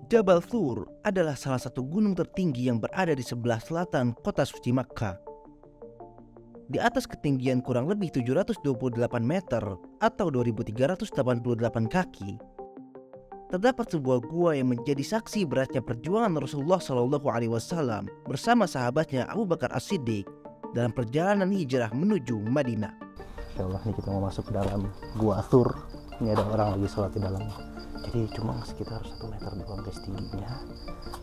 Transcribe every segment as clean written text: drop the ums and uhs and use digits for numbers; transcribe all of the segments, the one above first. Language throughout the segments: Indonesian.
Jabal Thur adalah salah satu gunung tertinggi yang berada di sebelah selatan kota suci Makkah. Di atas ketinggian kurang lebih 728 meter atau 2388 kaki, terdapat sebuah gua yang menjadi saksi beratnya perjuangan Rasulullah SAW bersama sahabatnya Abu Bakar As-Siddiq dalam perjalanan hijrah menuju Madinah. Insyaallah nih kita mau masuk ke dalam gua Thur. Ini ada orang lagi sholat di dalamnya. Jadi cuma sekitar 1 meter doang guys tingginya.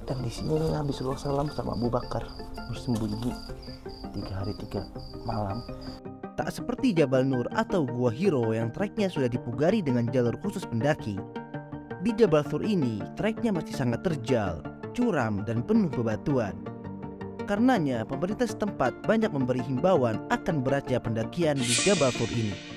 Dan di sini Nabi SAW sama Abu Bakar bersembunyi 3 hari 3 malam. Tak seperti Jabal Nur atau Gua Hiro yang treknya sudah dipugari dengan jalur khusus pendaki. Di Jabal Thur ini treknya masih sangat terjal, curam dan penuh bebatuan. Karenanya pemerintah setempat banyak memberi himbauan akan beratnya pendakian di Jabal Thur ini.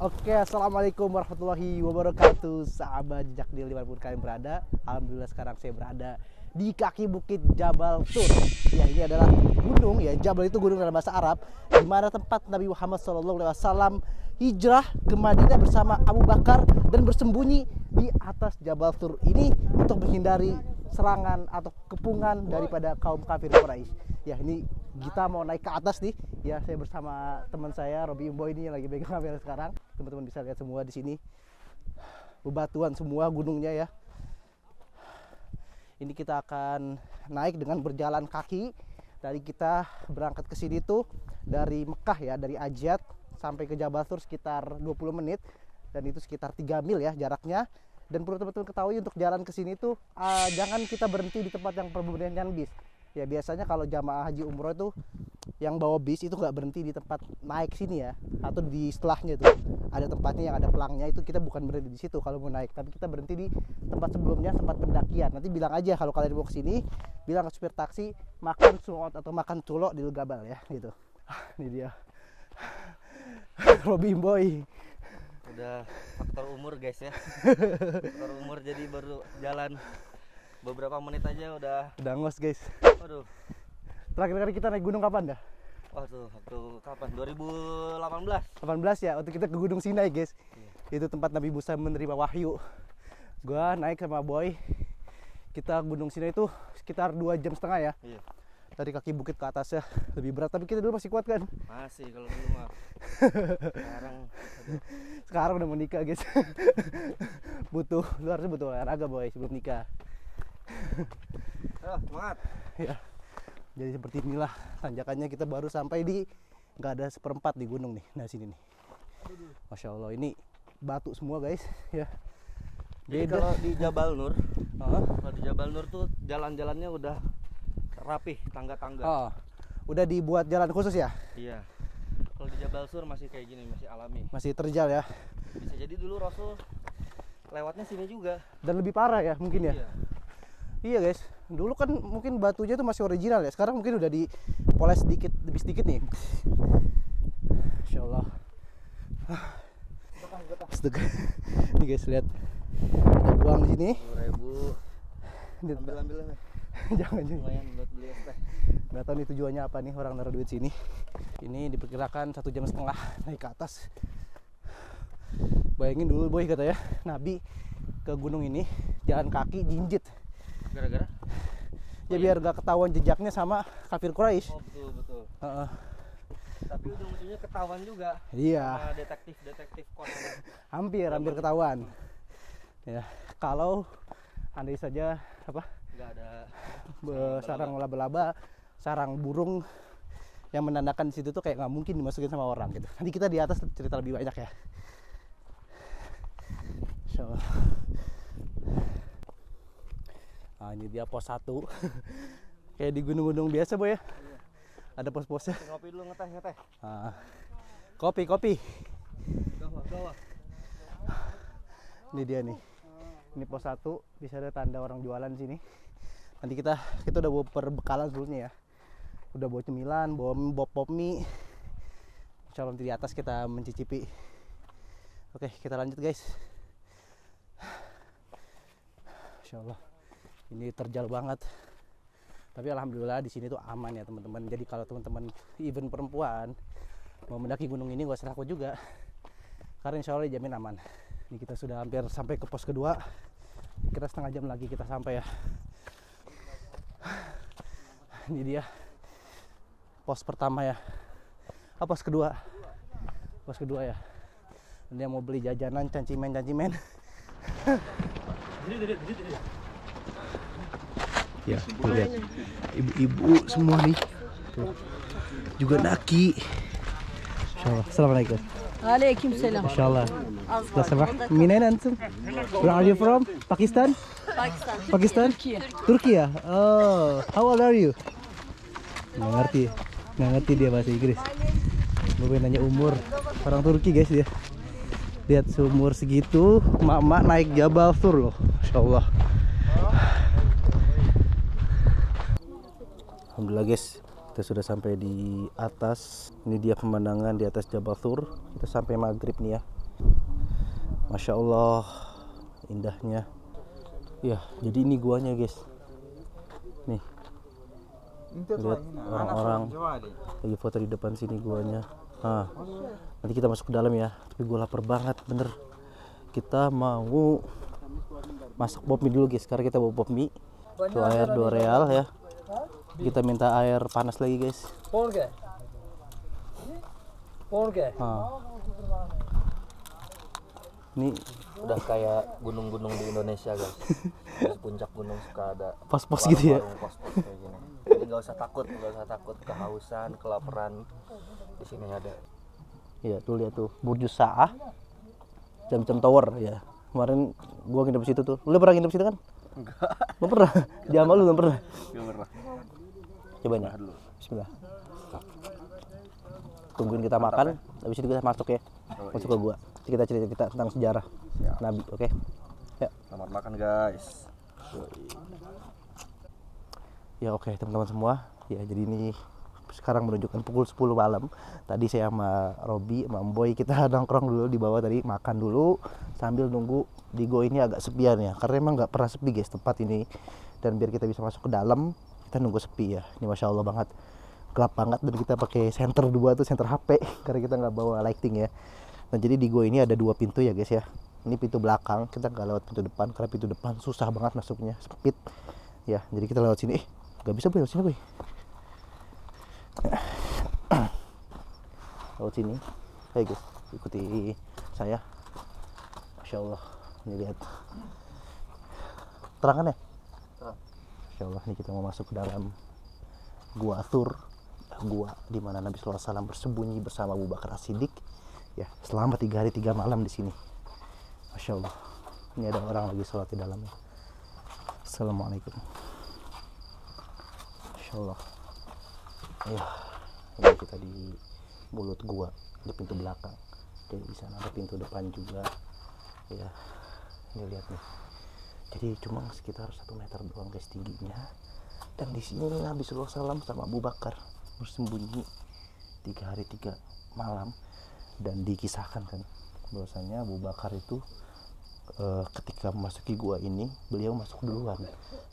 Oke, assalamualaikum warahmatullahi wabarakatuh. Sahabat jejak di dimanapun kalian berada, alhamdulillah sekarang saya berada di kaki bukit Jabal Thur. Ya, ini adalah gunung ya. Jabal itu gunung dalam bahasa Arab, di mana tempat Nabi Muhammad SAW hijrah ke Madinah bersama Abu Bakar dan bersembunyi di atas Jabal Thur ini untuk menghindari serangan atau kepungan daripada kaum kafir Quraisy. Ya, ini kita mau naik ke atas nih. Ya, saya bersama teman saya Robi Imbo ini yang lagi pegang kamera sekarang. Teman-teman bisa lihat semua di sini. Bebatuan semua gunungnya ya. Ini kita akan naik dengan berjalan kaki. Dari kita berangkat ke sini tuh dari Mekah ya, dari Ajat sampai ke Jabal Thur sekitar 20 menit dan itu sekitar 3 mil ya jaraknya. Dan perlu teman-teman ketahui untuk jalan ke sini tuh jangan kita berhenti di tempat yang pemberhentian bis. Ya, biasanya kalau jamaah haji umroh itu yang bawa bis itu nggak berhenti di tempat naik sini ya, atau di setelahnya tuh ada tempatnya yang ada pelangnya, itu kita bukan berhenti di situ kalau mau naik, tapi kita berhenti di tempat sebelumnya, tempat pendakian. Nanti bilang aja kalau kalian mau kesini, bilang ke supir taksi makan suot atau makan culok di Gabal ya gitu. Ini dia Robi Boy. Udah faktor umur guys ya. Faktor umur, jadi baru jalan beberapa menit aja udah ngos guys. Waduh. Terakhir kali kita naik gunung kapan dah? Waduh, waktu kapan? 2018. 18 ya, waktu kita ke Gunung Sinai guys. Iya. Itu tempat Nabi Musa menerima wahyu. Gua naik sama Boy. Kita Gunung Sinai itu sekitar 2,5 jam ya. Iya. Dari kaki bukit ke atas ya. Lebih berat, tapi kita dulu masih kuat kan? Masih kalau dulu mah. Sekarang udah mau nikah guys. Lu harusnya butuh olahraga Boy sebelum nikah. Semangat. Ya. Jadi seperti inilah tanjakannya, kita baru sampai di nggak ada seperempat di gunung nih. Nah, sini nih. Masya Allah, ini batu semua guys ya. Jadi kalau di Jabal Nur, kalau di Jabal Nur tuh jalan-jalannya udah rapih, tangga-tangga. Oh, udah dibuat jalan khusus ya? Iya. Kalau di Jabal Sur masih kayak gini, masih alami. Masih terjal ya? Bisa jadi dulu Rasul lewatnya sini juga. Dan lebih parah ya mungkin ya? Iya. Iya guys, dulu kan mungkin batunya tuh masih original ya. Sekarang mungkin udah dipoles sedikit, lebih sedikit nih. Insya Allah. Nih guys, lihat ada buang di sini. 10.000. Ambil lah. Jangan. Lumayan buat beli es teh. Nggak tahu nih tujuannya apa nih orang naruh duit sini. Ini diperkirakan 1,5 jam naik ke atas. Bayangin dulu Boy, kata ya Nabi ke gunung ini jalan kaki jinjit. Gara-gara? Ya biar gak ketahuan jejaknya sama kafir Quraisy. Oh betul. Tapi ujung-ujungnya ketahuan juga. Iya. Sama detektif Conan. Hampir ketahuan. Ya, kalau andai saja Nggak ada sarang laba-laba, sarang burung yang menandakan di situ tuh kayak nggak mungkin dimasukin sama orang gitu. Nanti kita di atas cerita lebih banyak ya. Insyaallah. Nah, ini dia pos 1. Kayak di gunung-gunung biasa Boy ya. Iya. Ada pos-posnya. Ngopi dulu, ngeteh. Kopi. Gawah. Ini dia nih. Ini pos 1, bisa ada tanda orang jualan sini. Nanti kita udah bawa perbekalan sebelumnya ya. Udah bawa cemilan, bawa pop mie. Insya Allah nanti di atas kita mencicipi. Oke, kita lanjut guys. Insya Allah. Ini terjal banget. Tapi alhamdulillah di sini tuh aman ya teman-teman. Jadi kalau teman-teman even perempuan mau mendaki gunung ini gak usah takut juga. Karena insya Allah dijamin aman. Ini kita sudah hampir sampai ke pos kedua. Kira setengah jam lagi kita sampai ya. Ini dia pos pertama ya. Pos kedua. Pos kedua ya. Dia mau beli jajanan, cancimen. Ya, tuh lihat. Ibu-ibu semua nih. Tuh. Juga naki. Insyaallah. Assalamualaikum. Waalaikumsalam. Insyaallah. Sudah sabah. Minen antum? Where are you from? Pakistan? Pakistan? Turki ya? Oh, how old are you? Nggak ngerti dia bahasa Inggris. Gue nanya umur. Orang Turki guys dia. Lihat seumur segitu, mak-mak naik Jabal Thur loh. Insyaallah. Alhamdulillah guys, kita sudah sampai di atas. Ini dia pemandangan di atas Jabal Thur. Kita sampai maghrib nih ya. Masya Allah, indahnya. Ya, jadi ini guanya guys. Nih, lihat orang-orang lagi foto di depan sini guanya. Nah, nanti kita masuk ke dalam ya. Tapi gue lapar banget, bener. Kita mau masak pop mie dulu guys. Sekarang kita bawa pop mie. Itu air 2 real ya. Kita minta air panas lagi guys. Nah. Ini Udah kayak gunung-gunung di Indonesia guys. Di puncak gunung suka ada pos-pos gitu ya. Pos-pos kayak gini. Jadi nggak usah takut kehausan, kelaparan. Di sini ada. Ya tuh lihat tuh Burj Sa'ah, Jam Tower ya. Kemarin gua nginep di situ tuh. Lu pernah nginep di situ kan? Enggak. Belum pernah. Jamal lu belum pernah. Enggak pernah. Cobain ya. Bismillah. Tungguin kita makan, habis itu kita masuk ya. Masuk ke gua. Kita cerita tentang sejarah Nabi, oke? Ya. Selamat makan guys. Ya oke teman-teman semua. Ya jadi ini sekarang menunjukkan pukul 10 malam. Tadi saya sama Robi, sama Boy kita nongkrong dulu di bawah tadi, makan dulu sambil nunggu di gua ini agak sepian ya. Karena emang nggak pernah sepi guys tempat ini. Dan biar kita bisa masuk ke dalam, kita nunggu sepi ya. Ini Masya Allah banget. Gelap banget dan kita pakai senter 2 tuh, senter HP karena kita nggak bawa lighting ya. Nah jadi di gua ini ada 2 pintu ya guys ya. Ini pintu belakang, kita nggak lewat pintu depan karena pintu depan susah banget masuknya, sempit ya. Jadi kita lewat sini. Nggak bisa boy, lewat sini boy. Lewat sini. Ayo guys, ikuti saya. Masya Allah, ini lihat. Terangan ya? Masya Allah, ini kita mau masuk ke dalam Gua Thur. Gua di mana Nabi SAW bersembunyi bersama Abu Bakar As-Siddiq ya selama 3 hari 3 malam di sini. Masya Allah, ini ada orang lagi sholat di dalamnya. Assalamualaikum. Masya Allah. Ya, ini kita di mulut gua, di pintu belakang. Jadi di sana ada pintu depan juga. Ya, ini lihat nih. Jadi cuma sekitar 1 meter doang guys tingginya. Dan di sini Nabi SAW sama Abu Bakar bersembunyi 3 hari 3 malam. Dan dikisahkan kan bahwasanya Abu Bakar itu ketika memasuki gua ini beliau masuk duluan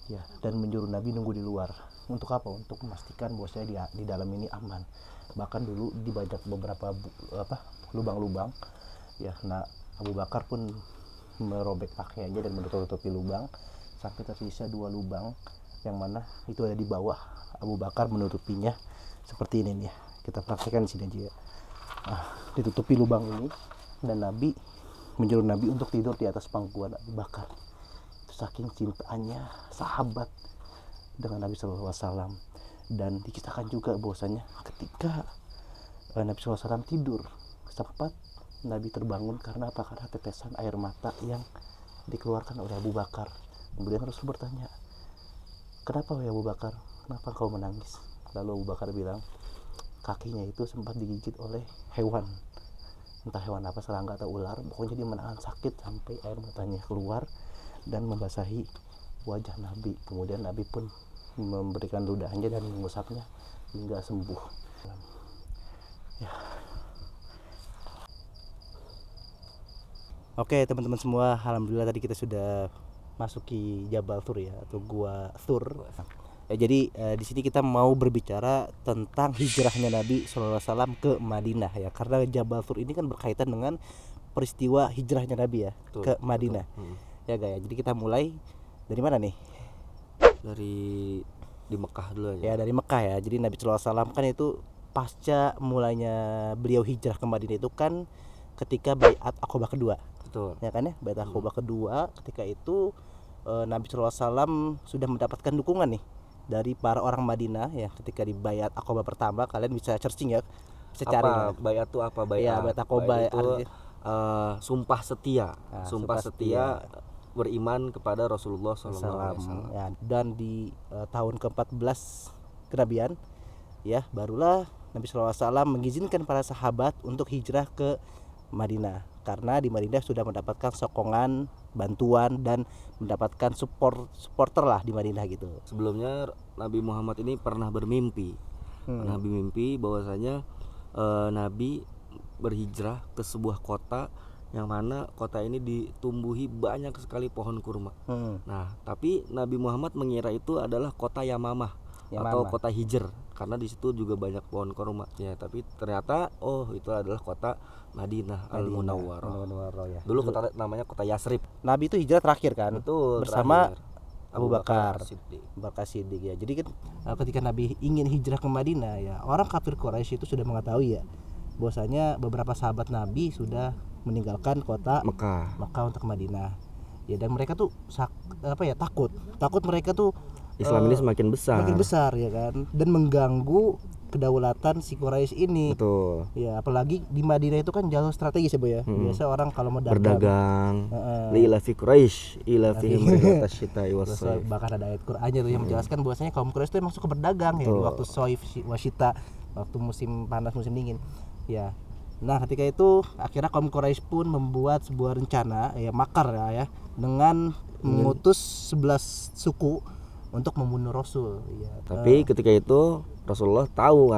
ya, dan menyuruh Nabi nunggu di luar. Untuk apa? Untuk memastikan bahwasanya di dalam ini aman. Bahkan dulu dibajak beberapa lubang-lubang ya. Nah Abu Bakar pun merobek pakaiannya dan menutupi lubang sampai tersisa 2 lubang yang mana itu ada di bawah. Abu Bakar menutupinya seperti ini nih ya. Kita praktekkan di sini aja ya. Nah, ditutupi lubang ini dan Nabi menyuruh Nabi untuk tidur di atas pangkuan Abu Bakar. Itu saking cintanya sahabat dengan Nabi SAW. Dan dikisahkan juga bahwasanya ketika Nabi SAW tidur sempat Nabi terbangun karena apa? Karena tetesan air mata yang dikeluarkan oleh Abu Bakar. Kemudian Rasul bertanya, kenapa ya Abu Bakar? Kenapa kau menangis? Lalu Abu Bakar bilang, kakinya itu sempat digigit oleh hewan, entah hewan apa, serangga atau ular. Pokoknya dia menahan sakit sampai air matanya keluar dan membasahi wajah Nabi. Kemudian Nabi pun memberikan ludahnya dan mengusapnya hingga sembuh ya. Oke teman-teman semua, alhamdulillah tadi kita sudah masuki Jabal Thur ya, atau Gua Thur. Ya, jadi di sini kita mau berbicara tentang hijrahnya Nabi SAW ke Madinah ya, karena Jabal Thur ini kan berkaitan dengan peristiwa hijrahnya Nabi ya Betul, ke Madinah. betul. Ya Gaya. Jadi kita mulai dari mana nih? Dari di Mekah dulu aja. Ya dari Mekah ya. Jadi Nabi Sallallahu Alaihi Wasallam kan itu pasca mulainya beliau hijrah ke Madinah itu kan ketika Baiat Aqobah kedua. Betul. Ya kan ya, Baiat Aqobah kedua. Ketika itu Nabi Sallallahu Alaihi Wasallam sudah mendapatkan dukungan nih dari para orang Madinah ya. Ketika di Baiat Aqobah pertama, kalian bisa searching ya, bisa cari. Apa baiat itu apa baiat? Ya, Baiat Aqobah Baiat itu artinya- sumpah setia. Nah, sumpah setia beriman kepada Rasulullah SAW. Ya, dan di tahun ke-14 kenabian ya barulah Nabi SAW mengizinkan para sahabat untuk hijrah ke Madinah, karena di Madinah sudah mendapatkan sokongan, bantuan, dan mendapatkan supporter lah di Madinah gitu. Sebelumnya Nabi Muhammad ini pernah bermimpi, pernah bermimpi bahwasanya Nabi berhijrah ke sebuah kota yang mana kota ini ditumbuhi banyak sekali pohon kurma. Nah, tapi Nabi Muhammad mengira itu adalah kota Yamamah atau kota Hijr, karena di situ juga banyak pohon kurma. Ya, tapi ternyata itu adalah kota Madinah Al-Munawwarah. Ya. Dulu kota namanya kota Yasrib. Nabi itu hijrah terakhir kan? Betul, bersama terakhir. Abu Bakar Siddiq. Siddiq ya. Jadi kan ketika Nabi ingin hijrah ke Madinah ya, orang kafir Quraisy itu sudah mengetahui ya bahwasanya beberapa sahabat Nabi sudah meninggalkan kota Mekah untuk Madinah. Ya, dan mereka tuh takut mereka tuh Islam ini semakin besar ya kan, dan mengganggu kedaulatan si Quraisy ini. Betul. Ya, apalagi di Madinah itu kan jalur strategis ya, Bu ya. Biasa orang kalau mau berdagang, ila fi Quraisy ila fihim rihlatas syita'i was-shaif. Bahkan ada ayat Qur'annya tuh yang menjelaskan bahwasanya kaum Quraisy itu emang suka berdagang ya di waktu shaif wasyita, waktu musim panas musim dingin. Ya. Nah, ketika itu akhirnya kaum Quraisy pun membuat sebuah rencana ya makar ya dengan mengutus 11 suku untuk membunuh Rasul ya. Tapi ketika itu Rasulullah tahu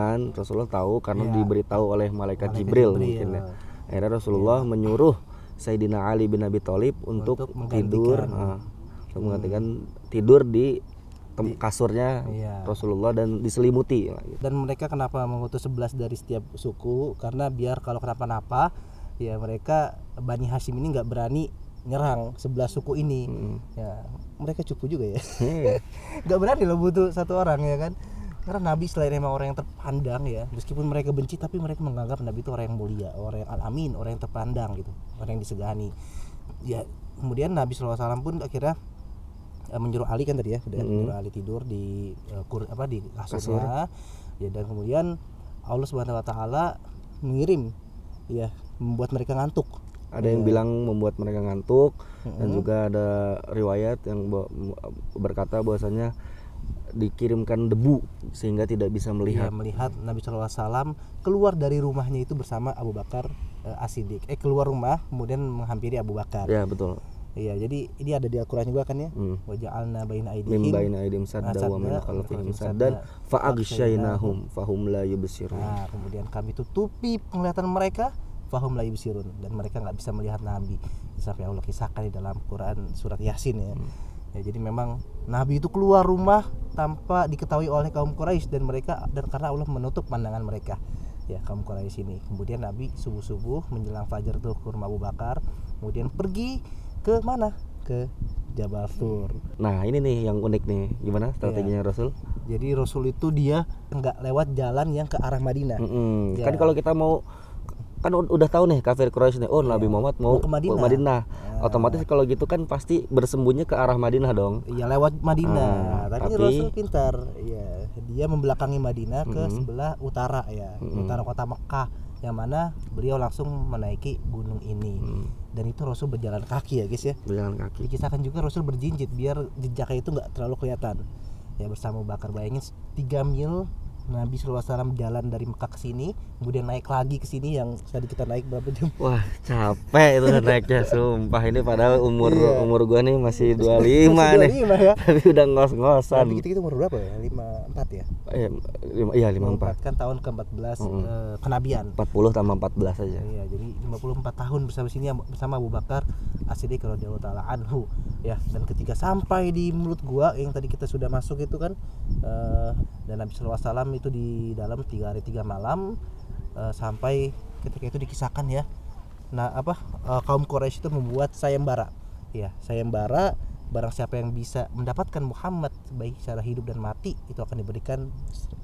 karena diberitahu oleh malaikat Jibril mungkin ya. Akhirnya Rasulullah menyuruh Sayyidina Ali bin Abi Thalib untuk menggantikan tidur di kasurnya Rasulullah dan diselimuti gitu. Dan mereka kenapa mengutus 11 dari setiap suku? Karena biar kalau kenapa-napa ya mereka Bani Hashim ini nggak berani nyerang 11 suku ini. Ya, mereka cupu juga ya. Nggak berani loh butuh satu orang ya kan. Karena Nabi selain emang orang yang terpandang ya, meskipun mereka benci tapi mereka menganggap Nabi itu orang yang mulia, orang yang al-amin, orang yang terpandang gitu, orang yang disegani. Ya, kemudian Nabi SAW pun akhirnya menyuruh Ali kan tadi ya, menyuruh Ali tidur di di kasurnya. Ya, dan kemudian Allah Subhanahu wa taala mengirim ya membuat mereka ngantuk. Ada yang bilang membuat mereka ngantuk, dan juga ada riwayat yang berkata bahwasanya dikirimkan debu sehingga tidak bisa melihat. Ya, melihat Nabi SAW keluar dari rumahnya itu bersama Abu Bakar As-Siddiq. Keluar rumah kemudian menghampiri Abu Bakar. Ya, betul. Iya, jadi ini ada di Al-Qur'an juga kan ya. Wa ja'alna baina min baina aydihim sadda wa min khalfihim saddan fa aghshaynahum fahum la yubsirun. Nah, kemudian kami tutupi penglihatan mereka fahum la yubsirun, dan mereka enggak bisa melihat Nabi. Sampai Allah kisahkan di dalam Quran surat Yasin ya. Ya, jadi memang Nabi itu keluar rumah tanpa diketahui oleh kaum Quraisy dan karena Allah menutup pandangan mereka. Ya, kaum Quraisy ini. Kemudian Nabi subuh-subuh menjelang fajar tuh ke rumah Abu Bakar, kemudian pergi ke mana? Ke Jabal Thur. Nah, ini nih yang unik nih. Gimana strateginya Rasul? Jadi Rasul itu dia nggak lewat jalan yang ke arah Madinah. Ya. Kan kalau kita mau, kan udah tahu nih kafir Quraisy nih, Nabi Muhammad mau ke Madinah. Otomatis kalau gitu kan pasti bersembunyi ke arah Madinah dong. Iya, lewat Madinah. Tapi Rasul pintar. Ya, dia membelakangi Madinah ke sebelah utara ya, utara kota Mekah, yang mana beliau langsung menaiki gunung ini. Dan itu Rasul berjalan kaki ya guys ya. Berjalan kaki. Dikisahkan juga Rasul berjinjit biar jejaknya itu nggak terlalu kelihatan. Ya, bersama Abu Bakar. Bayangin 3 mil Nabi SAW jalan dari Mekah ke sini, kemudian naik lagi ke sini yang tadi kita naik berapa jam? Wah, capek itu naiknya, sumpah. Ini padahal umur gua nih masih 25 nih. Ya. Tapi udah ngos-ngosan. Tapi kita umur berapa ya? 54 ya? Iya, 54. Kan tahun ke-14 kenabian. 40 tambah 14 aja. Iya, jadi 54 tahun bersama Abu Bakar As-Siddiq radhiyallahu taala anhu. Ya, dan ketika sampai di mulut gua yang tadi kita sudah masuk itu kan dan Nabi SAW itu di dalam 3 hari 3 malam sampai ketika itu dikisahkan ya kaum Quraisy itu membuat sayembara. Ya, sayembara, barang siapa yang bisa mendapatkan Muhammad baik secara hidup dan mati itu akan diberikan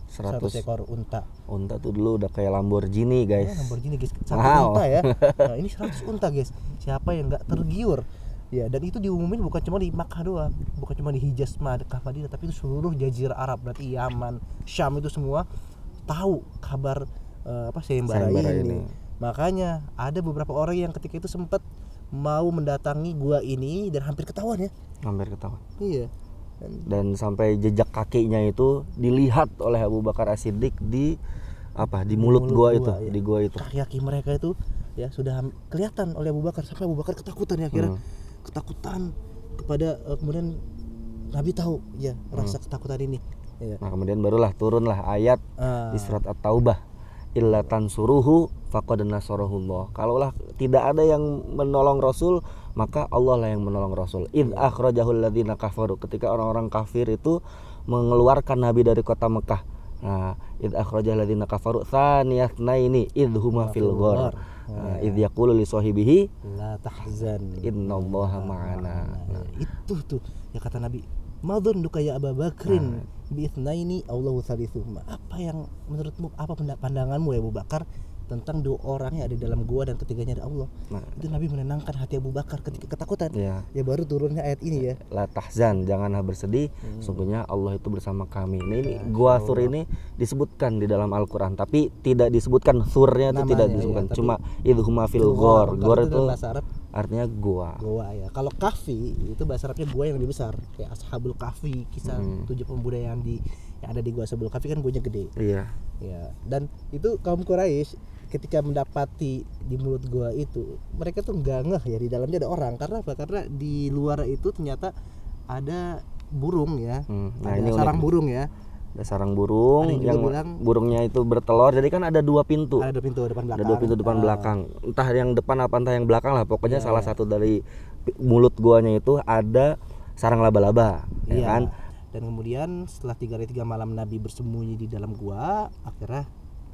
100 ekor unta. Unta tuh dulu udah kayak Lamborghini guys. Lamborghini guys, 1 Wow. unta ya. Nah, ini 100 unta guys. Siapa yang nggak tergiur? Ya, dan itu diumumin bukan cuma di Makkah doang, bukan cuma di Hijaz, Makkah, Madinah, tapi itu seluruh jazirah Arab, berarti Yaman, Syam itu semua tahu kabar sayembara ini. Makanya ada beberapa orang yang ketika itu sempat mau mendatangi gua ini dan hampir ketahuan ya. Hampir ketahuan. Iya. Dan sampai jejak kakinya itu dilihat oleh Abu Bakar As-Siddiq di mulut gua itu, ya. di gua itu. Kaki mereka itu ya sudah kelihatan oleh Abu Bakar, sampai Abu Bakar ketakutan ya akhirnya. Ketakutan kepada kemudian Nabi tahu ya rasa ketakutan ini. Ya. Nah, kemudian barulah turunlah ayat di surat At-Taubah, illa tansuruhu faqad nasarahullah. Kalaulah tidak ada yang menolong Rasul, maka Allah lah yang menolong Rasul. Id akhrajahul ladzina kafaru, ketika orang-orang kafir itu mengeluarkan Nabi dari kota Mekah. Nah, id akhrajahul ladzina kafaru tsaniyatnaini id huma fil ghar. Id yaqulu li sahibihi la tahzan innallaha ma'ana. Itu tuh ya kata Nabi, madhunnuka ya Abu Bakrin bi'ithnaini Allahu thalithuhuma. Apa yang menurutmu, apa pandanganmu ya Abu Bakar tentang 2 orang yang ada di dalam gua dan ketiganya ada Allah? Itu Nabi menenangkan hati Abu Bakar ketika ketakutan. Ya baru turunnya ayat ini ya. La tahzan, janganlah bersedih, sungguhnya Allah itu bersama kami. Nah, ini gua Thur ini disebutkan di dalam Al-Qur'an, tapi tidak disebutkan Thurnya itu tidak disebutkan, ya, cuma idhuma fil ghor. Ghor itu artinya gua. Gua ya. Kalau kahfi itu bahasa Arabnya gua yang lebih besar, kayak Ashabul Kahfi, kisah 7 pemuda yang ada di gua Ashabul Kahfi kan guanya gede. Iya. Ya, dan itu kaum Quraisy ketika mendapati di mulut gua itu, mereka tuh nggak ngeh ya di dalamnya ada orang. Karena apa? Karena di luar itu ternyata ada burung ya. Nah, ada ini sarang burung ya. Ada sarang burung yang burungnya itu bertelur. Jadi kan ada 2 pintu. Ada 2 pintu depan belakang. Ada 2 pintu depan belakang. Entah yang depan apa entah yang belakang lah. Pokoknya salah satu dari mulut guanya itu ada sarang laba-laba, ya kan? Dan kemudian setelah 3 hari 3 malam Nabi bersembunyi di dalam gua, akhirnya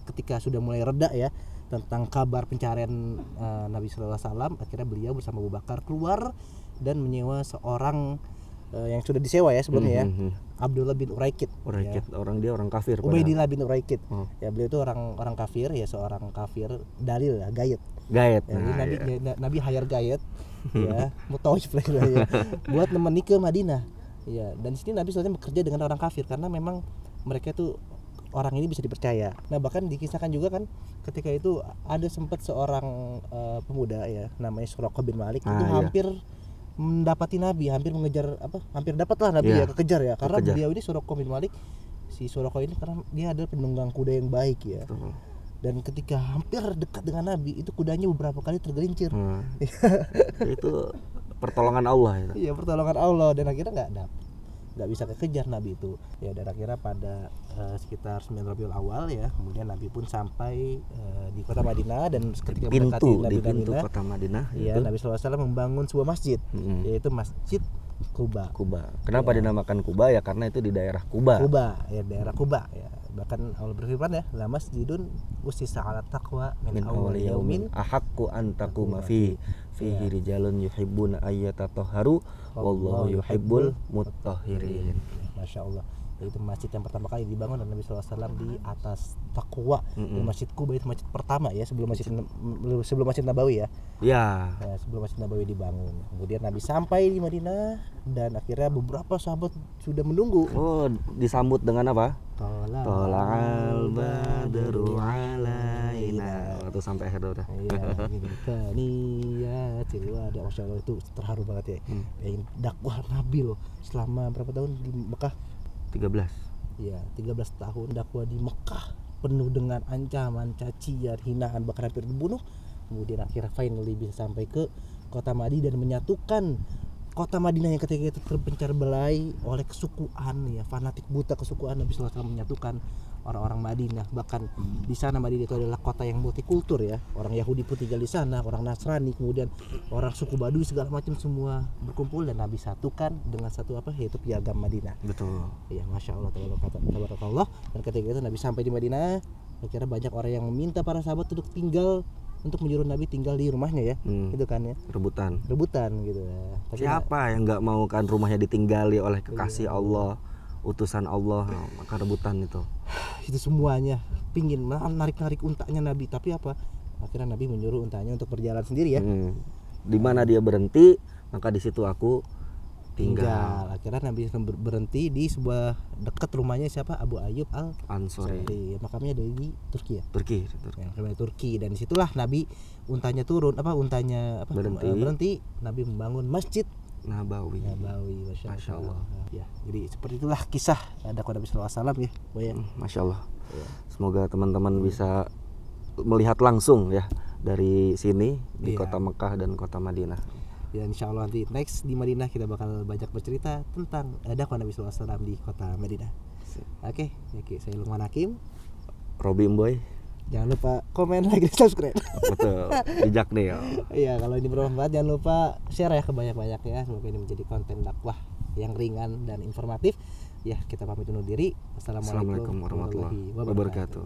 ketika sudah mulai reda ya tentang kabar pencarian Nabi sallallahu alaihi wasallam, akhirnya beliau bersama Abu Bakar keluar dan menyewa seorang yang sudah disewa ya sebelumnya ya, Abdullah bin Uraikid. Ya. Orang kafir. Ubaidillah bin Uraikid. Ya, beliau itu orang kafir ya, seorang kafir dalil ya, gayet. Ya, Nabi hire gayet ya, mutawif ya, buat nemeni ke Madinah. Ya, dan di sini Nabi sebenarnya bekerja dengan orang kafir karena memang mereka itu orang ini bisa dipercaya. Nah, bahkan dikisahkan juga kan ketika itu ada sempat seorang pemuda ya namanya Suraqah bin Malik itu hampir mendapati Nabi, hampir dapatlah Nabi ya, kekejar ya. Karena beliau ini Suraqah bin Malik, si Suraqah ini karena dia adalah penunggang kuda yang baik ya. Dan ketika hampir dekat dengan Nabi, itu kudanya beberapa kali tergelincir. Itu pertolongan Allah itu. Iya, pertolongan Allah, dan akhirnya nggak bisa kekejar Nabi itu ya. Dan akhirnya pada sekitar 9 Rabiul Awal ya, kemudian Nabi pun sampai di kota Madinah, dan ketika mendekati pintu kota Madinah ya, Nabi SAW membangun sebuah masjid, yaitu Masjid Quba. Kenapa dinamakan Quba ya? Karena itu di daerah Quba ya, daerah Quba ya. Bahkan Allah berfirman ya, la masjidun ussisa 'ala taqwa min awwali yaumin ahaqqu an taquma fihi rijalun yuhibbuna ayyatatahharu wallahu yuhibbul mutahhirin. Masya Allah. Itu masjid yang pertama kali dibangun oleh Nabi SAW di atas takwa. Masjid Quba itu masjid pertama ya, sebelum Masjid Nabawi ya. Ya, sebelum Masjid Nabawi dibangun. Kemudian Nabi sampai di Madinah dan akhirnya beberapa sahabat sudah menunggu. Oh, disambut dengan apa? Tola'al badru alaina. Waktu sampai akhir udah. Iya, gitu. Kaniyatil wada. Masya Allah, itu terharu banget ya. Dakwah Nabi loh selama berapa tahun di Mekah? 13. Iya, 13 tahun dakwah di Mekah, penuh dengan ancaman, cacian, hinaan, bahkan hampir dibunuh. Kemudian akhirnya finally bisa sampai ke kota Madinah dan menyatukan kota Madinah yang ketika itu terpencar belai oleh kesukuan ya, fanatik buta kesukuan. Nabi sallallahu alaihi wasallam menyatukan orang-orang Madinah. Bahkan di sana Madinah itu adalah kota yang multikultur ya. Orang Yahudi pun tinggal di sana, orang Nasrani, kemudian orang suku Baduy segala macam semua berkumpul, dan Nabi satukan dengan satu yaitu piagam Madinah. Betul. Ya, Masya Allah, tabarakallah. Dan ketika itu Nabi sampai di Madinah, akhirnya banyak orang yang meminta para sahabat untuk tinggal untuk menyuruh Nabi tinggal di rumahnya ya, gitu kan ya, Rebutan. gitu. Tapi Siapa yang nggak mau kan rumahnya ditinggali oleh kekasih Allah, utusan Allah, maka rebutan itu. itu semuanya pingin narik untanya Nabi, tapi apa? Akhirnya Nabi menyuruh untanya untuk berjalan sendiri ya. Di mana dia berhenti, maka di situ aku tinggal. Akhirnya Nabi berhenti di sebuah dekat rumahnya siapa? Abu Ayyub Ansori. Makamnya ada di Turki ya. Turki. Namanya Turki, dan disitulah Nabi untanya berhenti. Nabi membangun Masjid Nabawi. Masya Allah. Ya, jadi seperti itulah kisah ada Nabi SAW ya. Masya Allah. Semoga teman-teman bisa melihat langsung ya dari sini di kota Mekah dan kota Madinah. Ya, insya Allah nanti next di Madinah kita bakal banyak bercerita tentang dakwah Nabi SAW di kota Madinah. Oke, saya Lukman Hakim, Robi Mboy. Jangan lupa komen, like, dan subscribe. Betul, bijak nih ya. Iya, kalau ini bermanfaat jangan lupa share ya ke banyak-banyak ya. Semoga ini menjadi konten dakwah yang ringan dan informatif. Ya, kita pamit undur diri. Assalamualaikum warahmatullahi wabarakatuh.